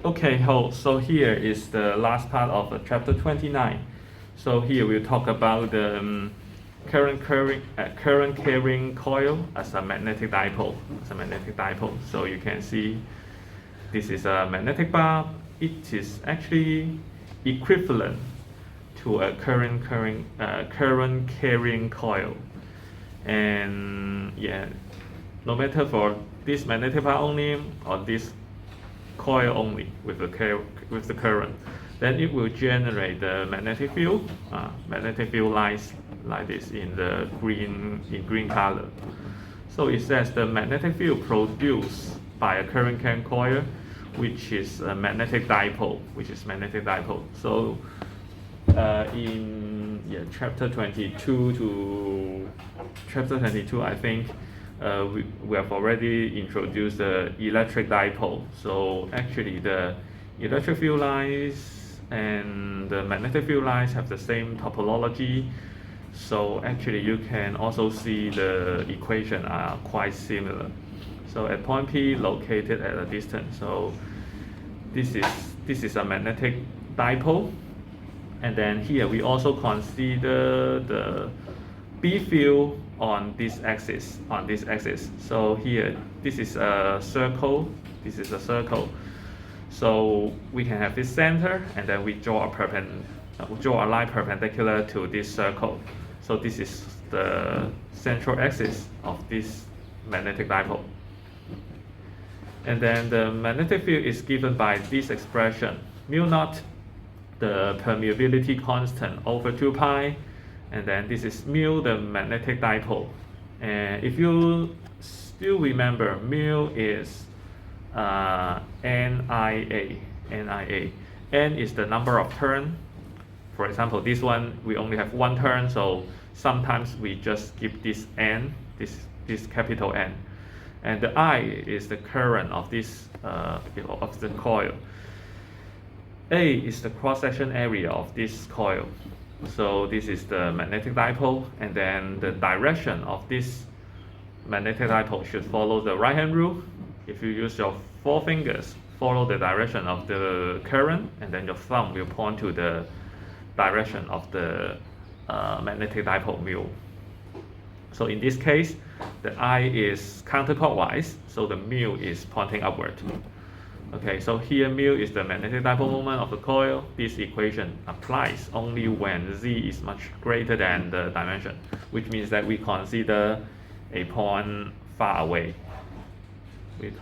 Okay, so here is the last part of chapter 29. So here we'll talk about the current carrying coil as a magnetic dipole. So you can see this is a magnetic bar. It is actually equivalent to a current carrying coil. And yeah, no matter for this magnetic bar only or this coil only with the current, then it will generate the magnetic field lines like this in the green color. So it says the magnetic field produced by a current carrying coil, which is a magnetic dipole, So in chapter 22 to chapter 22, I think we have already introduced the electric dipole. So actually the electric field lines and the magnetic field lines have the same topology. So actually you can also see the equation are quite similar. So at point P located at a distance. So this is a magnetic dipole. And then here we also consider the B field on this axis. So here this is a circle. So we can have this center, and then we draw a line perpendicular to this circle. So this is the central axis of this magnetic dipole. And then the magnetic field is given by this expression, mu naught, the permeability constant, over 2 pi, and then this is mu, the magnetic dipole. And if you still remember, mu is NIA. N is the number of turn. For example, this one we only have one turn, so sometimes we just give this N, this capital N. And the I is the current of this of the coil. A is the cross-section area of this coil. So this is the magnetic dipole, and then the direction of this magnetic dipole should follow the right-hand rule. If you use your 4 fingers, follow the direction of the current, and then your thumb will point to the direction of the magnetic dipole mu. So in this case, the I is counterclockwise, so the mu is pointing upward. Okay, so here mu is the magnetic dipole moment of the coil. This equation applies only when z is much greater than the dimension, which means that we consider a point far away. This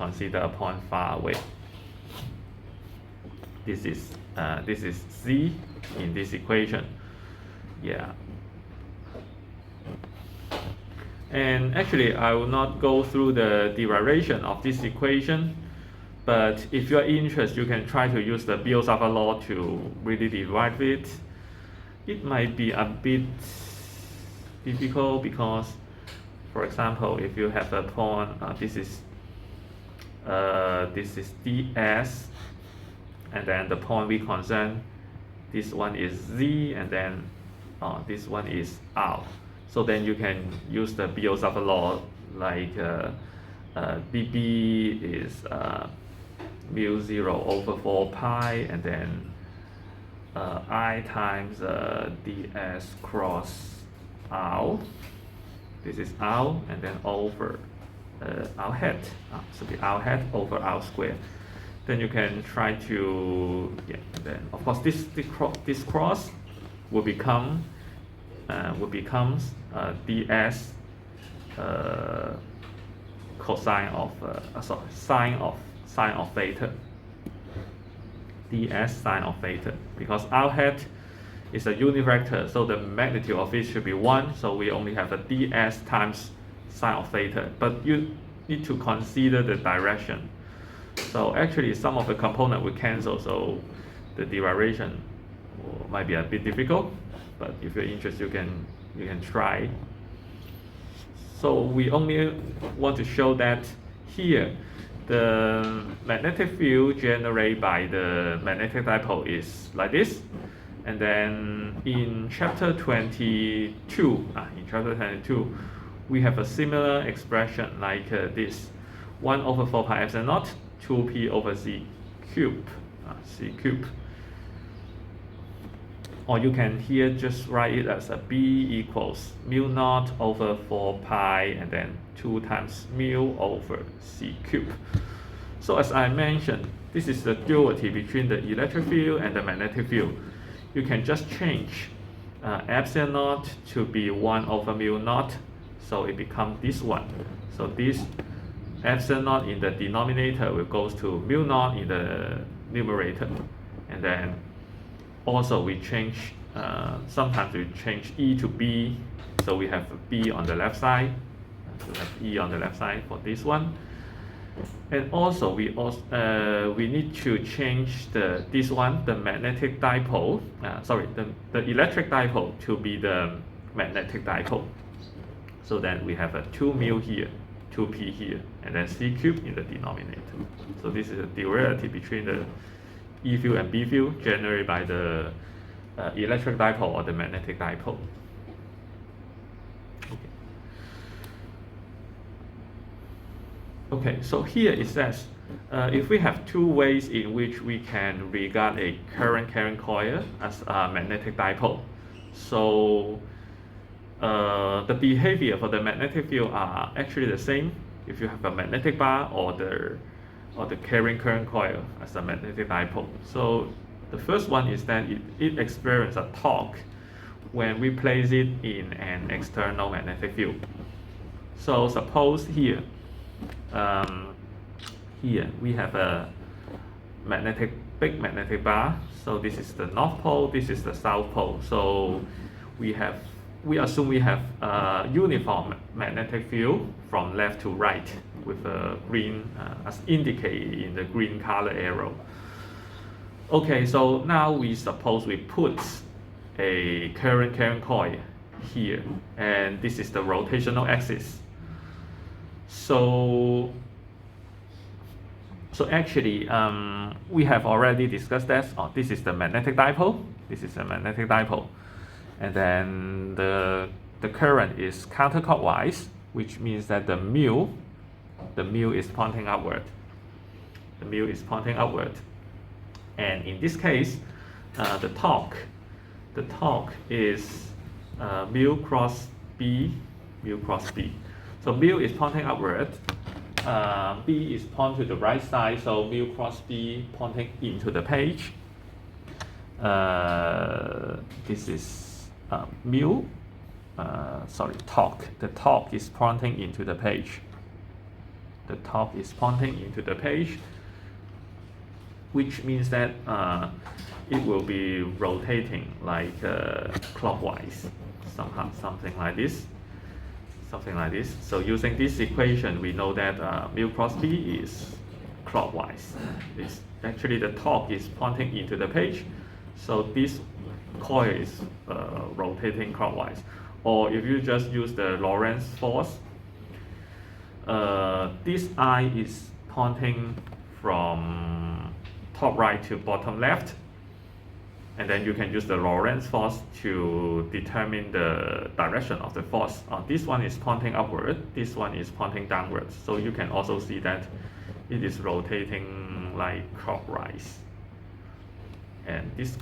is z in this equation. Yeah. And actually, I will not go through the derivation of this equation, but if you are interested, you can try to use the Biot-Savart law to really derive it. It might be a bit difficult because, for example, if you have a point, this is ds, and then the point we concern, this one is z, and then this one is r. So then you can use the Biot-Savart law, like dB is mu 0 over 4 pi, and then I times ds cross r. This is r, and then over r hat. So the r hat over r square. Then you can try to, then of course this cross will becomes ds cosine of sine of theta, ds sine of theta, because r hat is a unit vector, so the magnitude of it should be 1, so we only have a ds times sine of theta, but you need to consider the direction. So actually some of the component will cancel, so the derivation might be a bit difficult, but if you're interested, you can try. So we only want to show that here the magnetic field generated by the magnetic dipole is like this, and then in chapter 22, we have a similar expression like this: 1 over 4 pi epsilon naught 2p over z cubed C cube. Or you can here just write it as a B equals mu naught over 4 pi and then 2 times mu over C cube. So as I mentioned, this is the duality between the electric field and the magnetic field. You can just change epsilon naught to be 1 over mu naught, so it becomes this one. So this epsilon naught in the denominator will goes to mu naught in the numerator, and then also we change, sometimes we change E to B, so we have B on the left side, we have E on the left side for this one. And also we need to change this one, the magnetic dipole, the electric dipole to be the magnetic dipole. So then we have a 2 mu here, 2p here, and then C cube in the denominator. So this is a duality between the E field and B field generated by the electric dipole or the magnetic dipole. Okay, so here it says, if we have two ways in which we can regard a current carrying coil as a magnetic dipole, so the behavior for the magnetic field are actually the same if you have a magnetic bar or the carrying current coil as a magnetic dipole. So the first one is that it experiences a torque when we place it in an external magnetic field. So suppose here we have a big magnetic bar. So this is the north pole, this is the south pole. So we assume we have a uniform magnetic field from left to right with a green, as indicated in the green color arrow. Okay, so now we suppose we put a current carrying coil here, and this is the rotational axis. So actually, we have already discussed that. Oh, this is the magnetic dipole. This is the magnetic dipole, and then the current is counterclockwise, which means that the mu is pointing upward. The mu is pointing upward, and in this case, the torque is mu cross B. So mu is pointing upward, B is pointing to the right side, so mu cross B pointing into the page. This is torque. The torque is pointing into the page. The torque is pointing into the page, which means that it will be rotating like clockwise, something like this. So using this equation, we know that mu cross B is clockwise. Actually the torque is pointing into the page, so this coil is rotating clockwise. Or if you just use the Lorentz force, this I is pointing from top right to bottom left, and then you can use the Lorentz force to determine the direction of the force. This one is pointing upward, this one is pointing downwards. So you can also see that it is rotating like clockwise. And this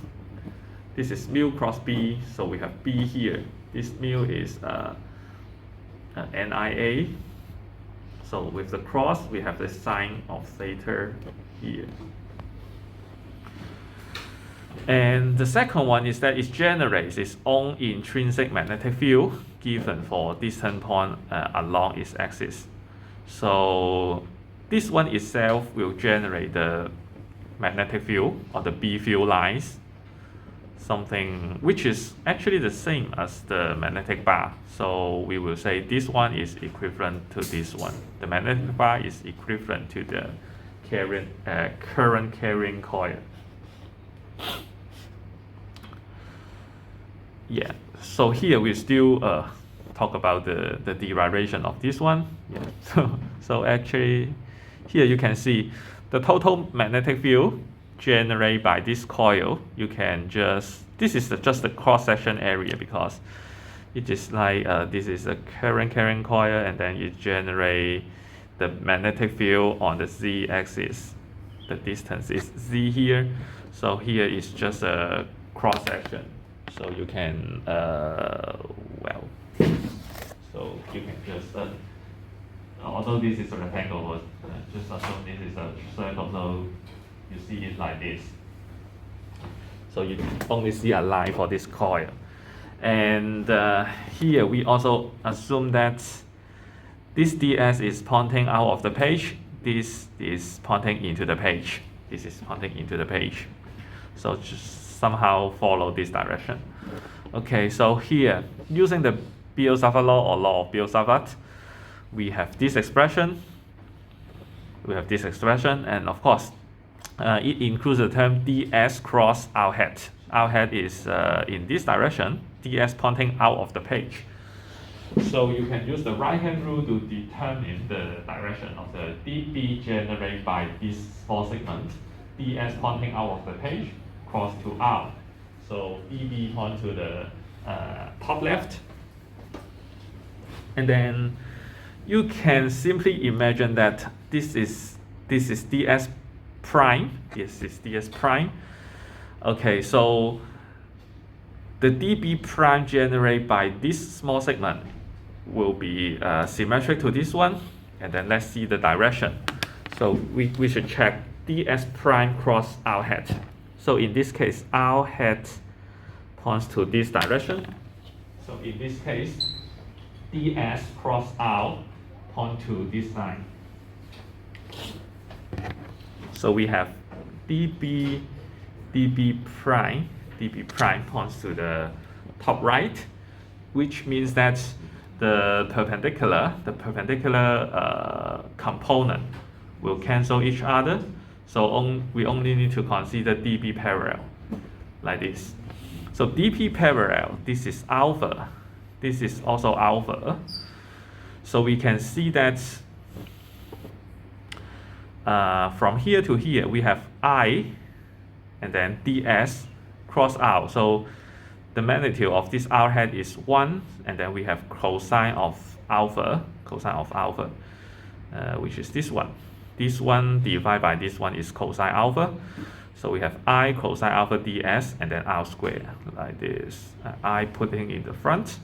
is mu cross B, so we have B here. This mu is NIA. So with the cross, we have the sign of theta here. And the second one is that it generates its own intrinsic magnetic field given for distant point along its axis. So this one itself will generate the magnetic field or the B field lines, something which is actually the same as the magnetic bar. So we will say this one is equivalent to this one. The magnetic bar is equivalent to the current carrying coil. Yeah, so here we still talk about the derivation of this one. Yeah, so actually here you can see the total magnetic field generated by this coil. You can just, this is just the cross-section area, because it is like this is a current carrying coil, and then you generate the magnetic field on the z-axis. the distance is z here. So here is just a cross section. So you can well, so you can just although this is a rectangle, but just assume this is a circle. So you see it like this. So you only see a line for this coil. And here we also assume that this ds is pointing out of the page. This is pointing into the page. This is pointing into the page. So just somehow follow this direction. Okay, so here, using the Biot-Savart law or law of Biot-Savart, we have this expression. We have this expression, and of course, it includes the term ds cross our head. Our head is in this direction, ds pointing out of the page. So you can use the right-hand rule to determine the direction of the dB generated by this small segment, ds pointing out of the page, cross to R. So dB point to the top left. And then you can simply imagine that this is ds prime. This is ds prime. Okay, so the dB prime generated by this small segment will be symmetric to this one. And then let's see the direction. So we should check ds prime cross our head. So in this case, our head points to this direction. So in this case, ds cross out point to this line. So we have dB prime points to the top right, which means that the perpendicular component will cancel each other. So we only need to consider dB parallel like this. So dB parallel, this is alpha. This is also alpha. So we can see that from here to here, we have I and then ds cross out. So the magnitude of this R head is 1, and then we have cosine of alpha, which is this one. This one divided by this one is cosine alpha. So we have I cosine alpha ds and then R squared like this. I putting in the front.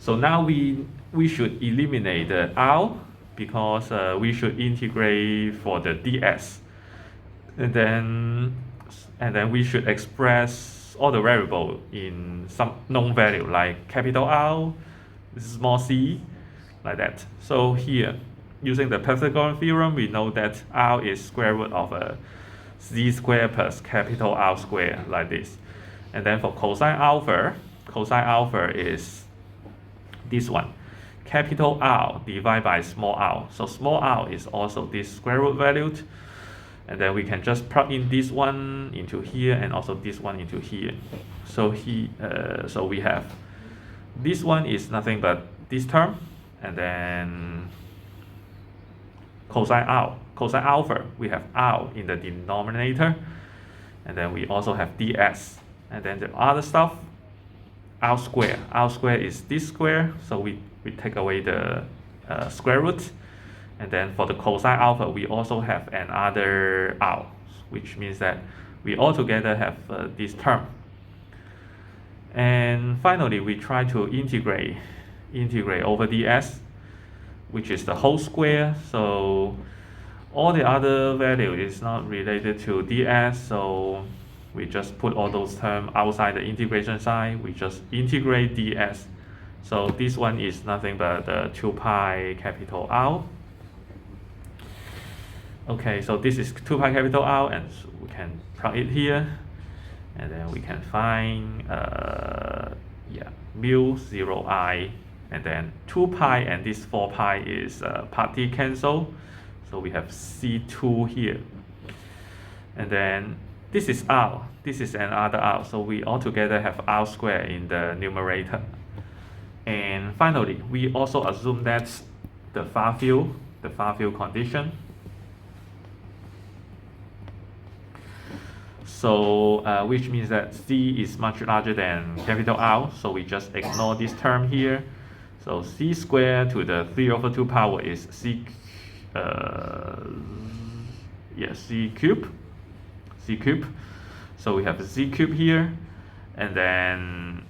So now we should eliminate the R because we should integrate for the ds. And then we should express all the variable in some known value like capital R, small c, like that. So here, using the Pythagorean theorem, we know that R is square root of a z squared plus capital R squared, like this. And then for cosine alpha is this one, capital R divided by small r. So small r is also this square root valued. And then we can just plug in this one into here and also this one into here. So so we have this one is nothing but this term, and then cosine alpha, we have r in the denominator, and then we also have ds, and then the other stuff, r square is this square, so we take away the square root. And then for the cosine alpha, we also have another r, which means that we altogether have this term. And finally, we try to integrate over ds, which is the whole square. So all the other value is not related to ds, so we just put all those terms outside the integration sign. We just integrate ds. So this one is nothing but 2 pi capital R. Okay, so this is 2 pi capital R, and so we can plug it here, and then we can find mu 0I, and then 2 pi and this 4 pi is party cancel, so we have C2 here, and then this is R, this is another R, so we altogether have R squared in the numerator. And finally, we also assume that the far field condition. So which means that C is much larger than capital R, so we just ignore this term here. So C squared to the 3/2 power is C yes, z cube. So we have z cube here, and then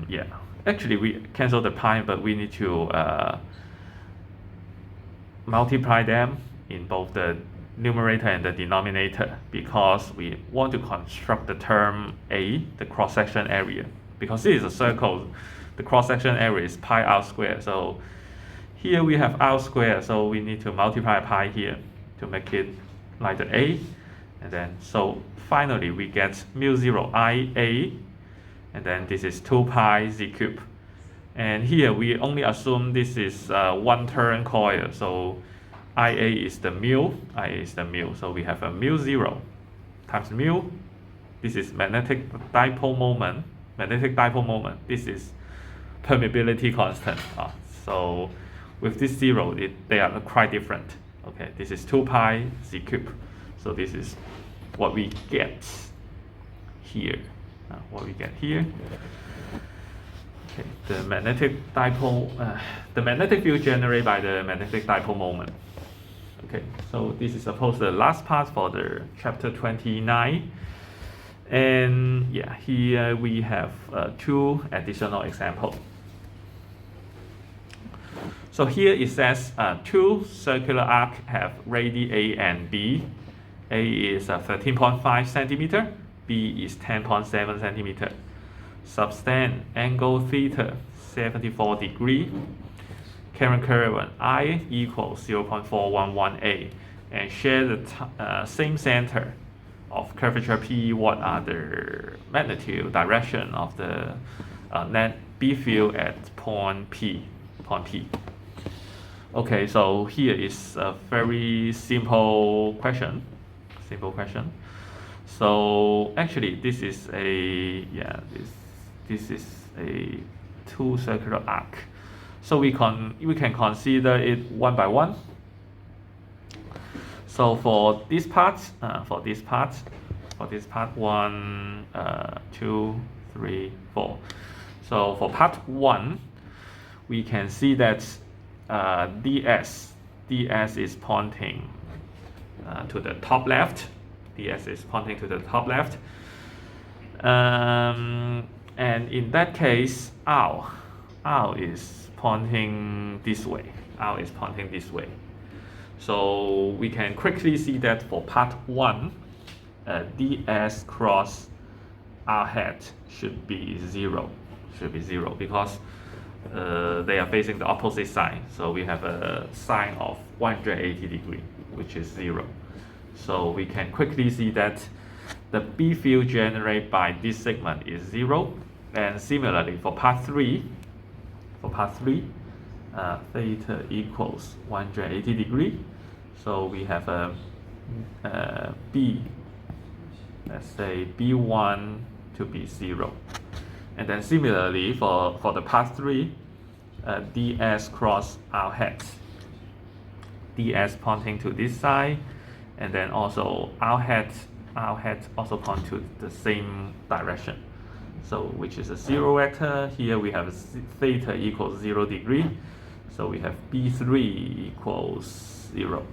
yeah. Actually, we cancel the pi, but we need to multiply them in both the numerator and the denominator, because we want to construct the term A, the cross-section area. Because this is a circle, the cross-section area is pi r squared. So here we have r squared, so we need to multiply pi here to make it like the A. And then, so finally we get mu 0 IA, and then this is 2 pi z cube. And here we only assume this is one turn coil, so IA is the mu, so we have a mu 0 times mu, this is magnetic dipole moment, this is permeability constant. So with this 0, they are quite different. Okay, this is 2 pi z cube, so this is what we get here. Okay, the magnetic dipole, the magnetic field generated by the magnetic dipole moment. Okay, so this is supposed the last part for the chapter 29. And yeah, here we have 2 additional examples. So here it says 2 circular arcs have radii A and B. A is 13.5 centimeter, B is 10.7 centimeter. Subtend angle theta 74 degree. Current current I equals 0.411A, and share the same center of curvature P. What are the magnitude direction of the net B field at point P? Okay, so here is a very simple question. So actually, this is a this is a 2 circular arc. So we can consider it one by one. So for this part, 1, 2, 3, 4. So for part 1, we can see that ds is pointing to the top left. And in that case, R is pointing this way. So we can quickly see that for part 1, ds cross R hat should be 0. Because they are facing the opposite side. So we have a sine of 180 degree, which is 0. So we can quickly see that the B field generated by this segment is 0. And similarly for part 3, theta equals 180 degree. So we have a B, let's say B1 to be 0. And then similarly for the part 3, ds cross R hat. ds pointing to this side, and then also R hat also point to the same direction. So which is a 0 vector. Here we have theta equals 0 degree. So we have B3 equals 0.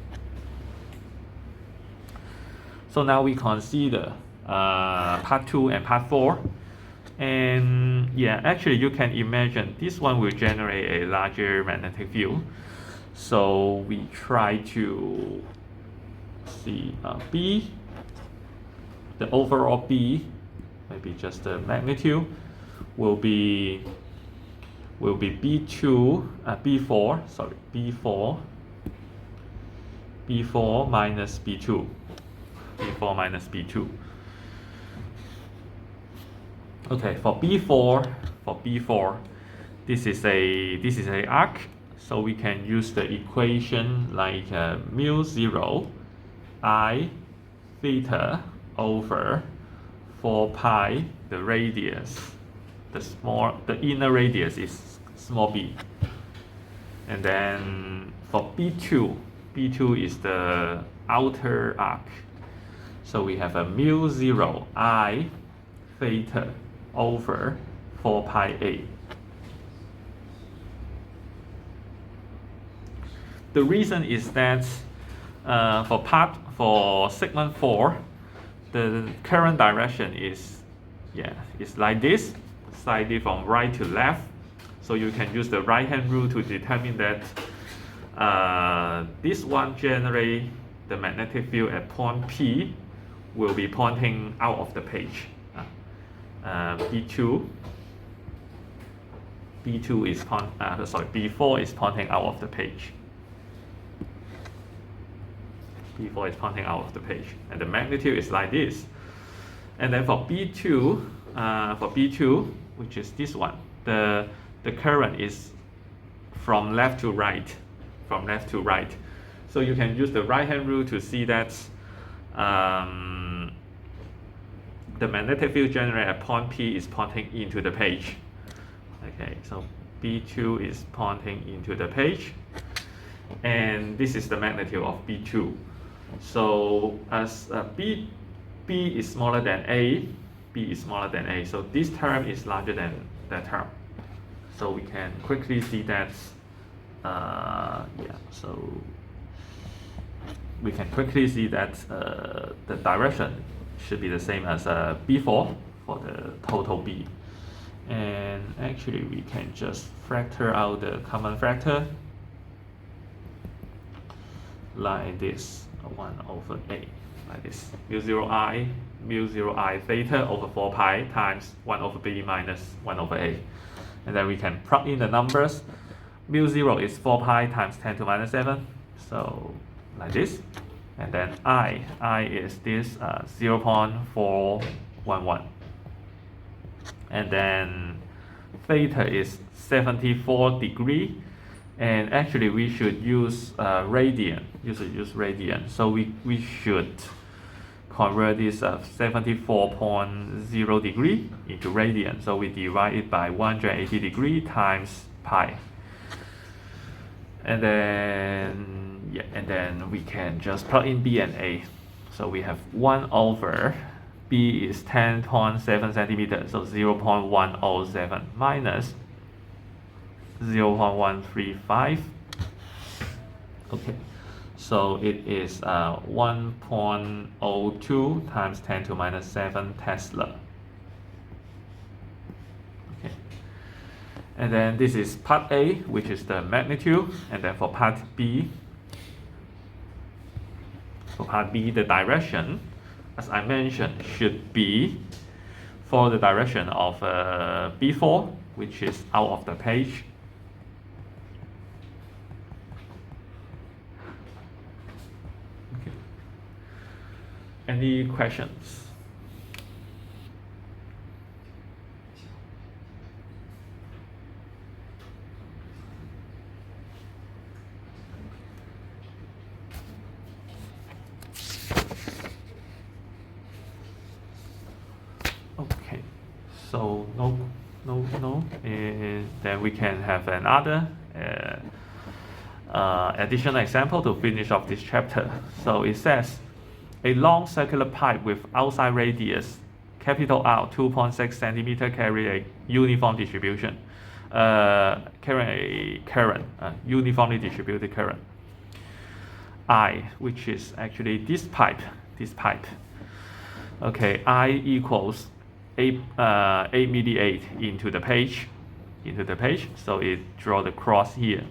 So now we consider part 2 and part 4. And yeah, actually you can imagine this one will generate a larger magnetic field. So we try to see B, the overall B, maybe just the magnitude, will be B4 minus B2. Okay, for B4, this is a arc, so we can use the equation like mu 0 I theta over 4 pi, the radius, the inner radius is small b. And then for B2 is the outer arc. So we have a mu 0 I theta over 4 pi a. The reason is that for segment 4, the current direction is like this, slightly from right to left. So you can use the right hand rule to determine that this one generate the magnetic field at point P will be pointing out of the page. B4 is pointing out of the page. B4 is pointing out of the page, and the magnitude is like this. And then for B2, which is this one, the current is from left to right, So you can use the right hand rule to see that the magnetic field generated at point P is pointing into the page. Okay, so B2 is pointing into the page, and this is the magnitude of B2. So as B is smaller than A, so this term is larger than that term. So we can quickly see that, so we can quickly see that the direction should be the same as B4 for the total B. And actually we can just factor out the common factor like this, 1 over A, like this, mu 0 I theta over 4 pi times 1 over B minus 1 over A. And then we can plug in the numbers. Mu 0 is 4 pi times 10 to minus 7, so like this. And then I is this 0.411. And then theta is 74 degree. And actually we should use radian. So we should convert this 74.0 degree into radian. So we divide it by 180 degree times pi. And then we can just plug in B and A. So we have 1 over B is 10.7 centimeters, so 0.107 minus 0.135. Okay, so it is 1.02 times 10 to minus 7 Tesla. Okay, and then this is part A, which is the magnitude, and then for part B, the direction, as I mentioned, should be for the direction of B4, which is out of the page. Okay. Any questions? Okay, so no. And then we can have another additional example to finish off this chapter. So it says a long circular pipe with outside radius capital R 2.6 centimeter carry a uniform distribution, uniformly distributed current I, which is actually this pipe. Okay, I equals 8 milliamp into the page, so it draw the cross here,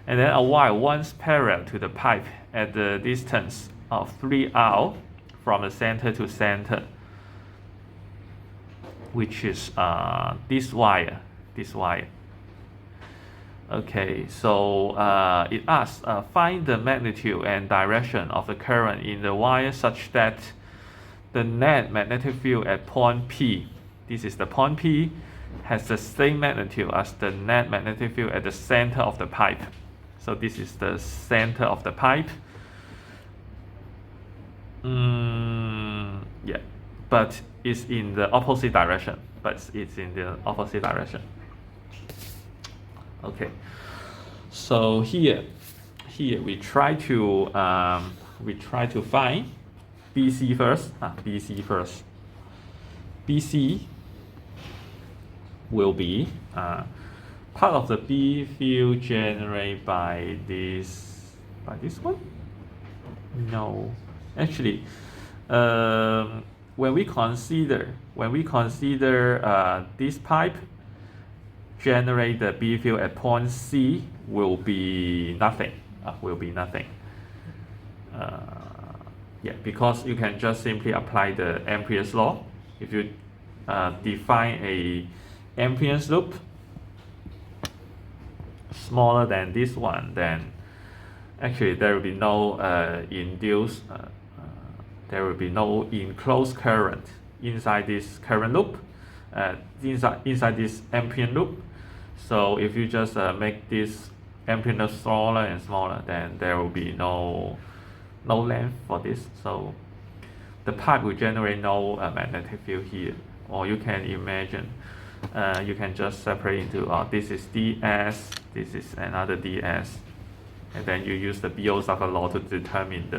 and then a wire once parallel to the pipe at the distance of 3R from the center to center, which is this wire. Okay, so it asks find the magnitude and direction of the current in the wire such that the net magnetic field at point P, this is the point P, has the same magnitude as the net magnetic field at the center of the pipe. So this is the center of the pipe. But it's in the opposite direction. Okay, so here we try to find BC first. BC will be part of the B field generated by this one. No, actually, when we consider this pipe, generate the B field at point C will be nothing. Uh, yeah, because you can just simply apply the Ampere's law. If you define a Ampere's loop smaller than this one, then actually there will be no there will be no enclosed current inside this current loop, inside this Ampere loop. So if you just make this Ampere loop smaller and smaller, then there will be no length for this. So the pipe will generate no magnetic field here. Or you can imagine, you can just separate into this is ds, this is another ds, and then you use the Biot-Savart law to determine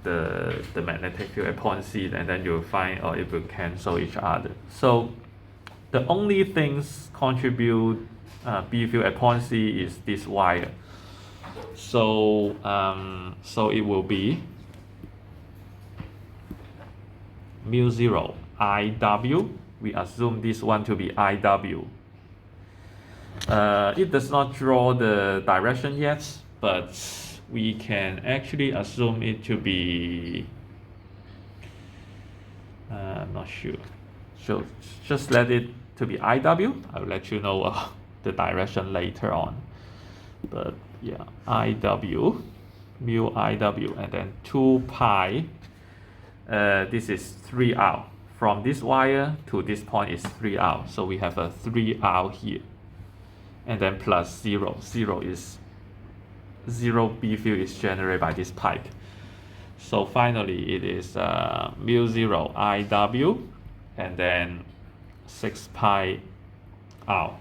the magnetic field at point C, and then you'll find it will cancel each other. So the only things contribute B field at point C is this wire. So so it will be mu 0 IW. We assume this one to be IW. It does not draw the direction yet, but we can actually assume it to be I'm not sure. So just let it to be IW. I'll let you know the direction later on. But yeah, IW, mu IW, and then 2 pi. This is 3R. From this wire to this point is 3R. So we have a 3R here. And then plus 0. 0 B field is generated by this pipe. So finally it is mu 0 IW and then 6 pi R.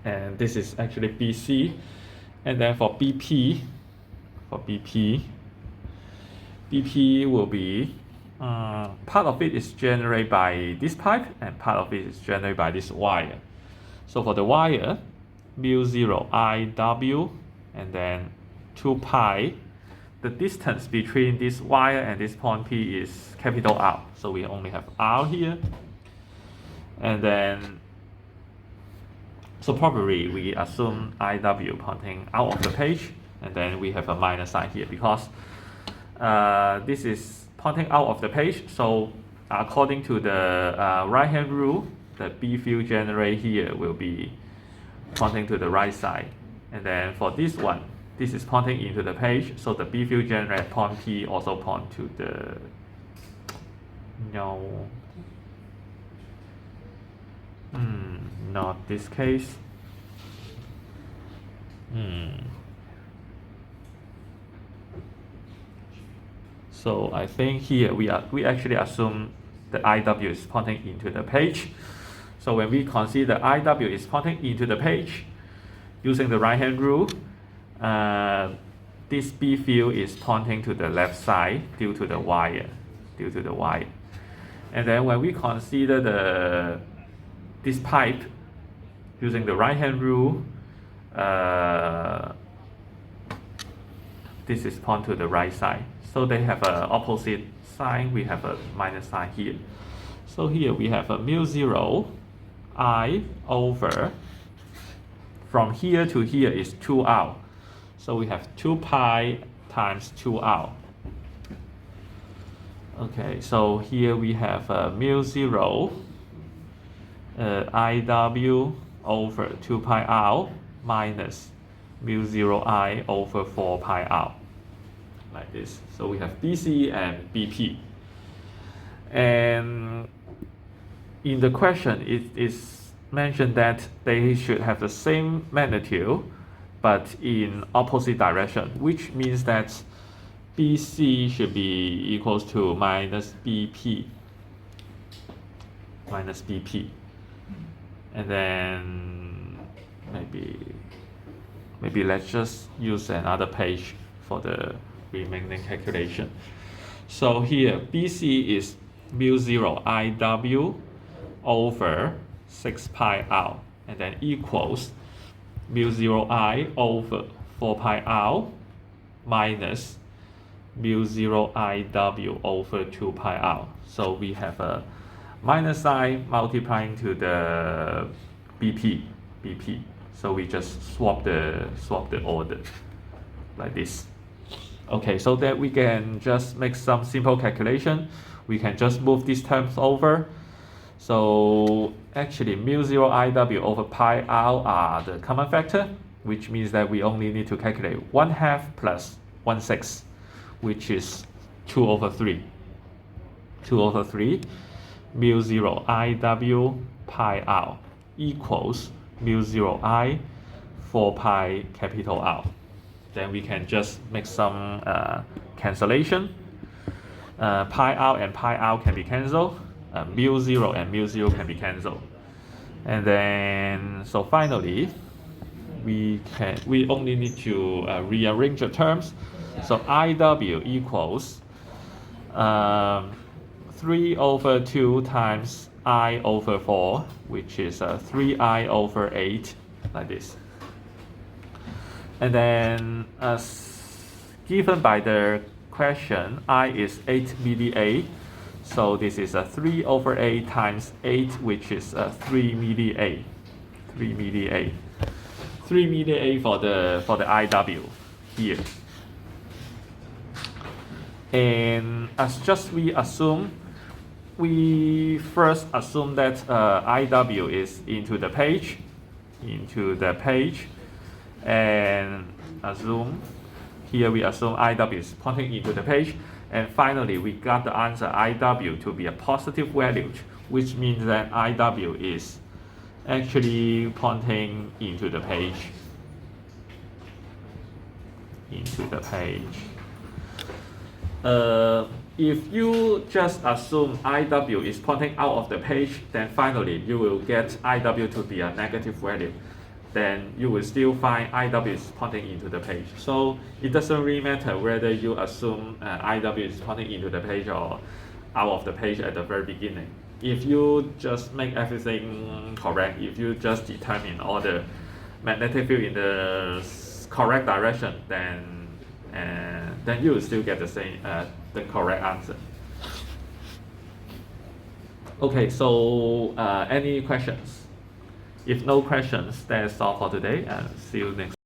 And this is actually BC. And then for BP will be part of it is generated by this pipe and part of it is generated by this wire. So for the wire, mu 0 IW and then 2 pi. The distance between this wire and this point P is capital R. So we only have R here. And then, so probably we assume IW pointing out of the page, and then we have a minus sign here because this is pointing out of the page. So according to the right hand rule, the B field generated here will be pointing to the right side. And then for this one, this is pointing into the page, so the B field generated point P also point to the not this case. So I think here we actually assume the IW is pointing into the page. So when we consider IW is pointing into the page, using the right hand rule, this B field is pointing to the left side due to the wire. And then when we consider this pipe using the right hand rule, this is point to the right side. So they have an opposite sign. We have a minus sign here. So here we have a mu 0 I over, from here to here is 2R. So we have 2 pi times 2R. Okay, so here we have mu 0 IW over 2 pi R minus mu 0 I over 4 pi R, like this. So we have BC and BP. And in the question, it is mentioned that they should have the same magnitude, but in opposite direction, which means that BC should be equals to minus BP. And then maybe let's just use another page for the remaining calculation. So here BC is mu 0 IW over 6 pi R, and then equals mu 0 I over 4 pi r minus mu 0 IW over 2 pi r. So we have a minus sign multiplying to the BP. So we just swap the order like this. Okay, so that we can just make some simple calculation. We can just move these terms over. So actually mu 0 IW over pi r are the common factor, which means that we only need to calculate 1/2 plus 1/6, which is 2 over 3. 2 over 3 mu 0 IW pi r equals mu 0 I 4 pi capital R. Then we can just make some cancellation. Pi r and pi r can be cancelled. Mu 0 and mu 0 can be cancelled. And then, so finally, we only need to rearrange the terms. So IW equals 3 over 2 times I over 4, which is 3I over 8, like this. And then as given by the question, I is 8 milli-A. So this is 3 over 8 times 8, which is 3 milli-A. 3 milli-A. 3 milli-A for the IW here. And as just we first assume that IW is into the page, and assume here we assume IW is pointing into the page, and finally we got the answer IW to be a positive value, which means that IW is actually pointing into the page. If you just assume IW is pointing out of the page, then finally you will get IW to be a negative value. Then you will still find IW is pointing into the page. So it doesn't really matter whether you assume IW is pointing into the page or out of the page at the very beginning. If you just make everything correct, if you just determine all the magnetic field in the correct direction, then you will still get the same the correct answer. Okay, so any questions? If no questions, that's all for today, and see you next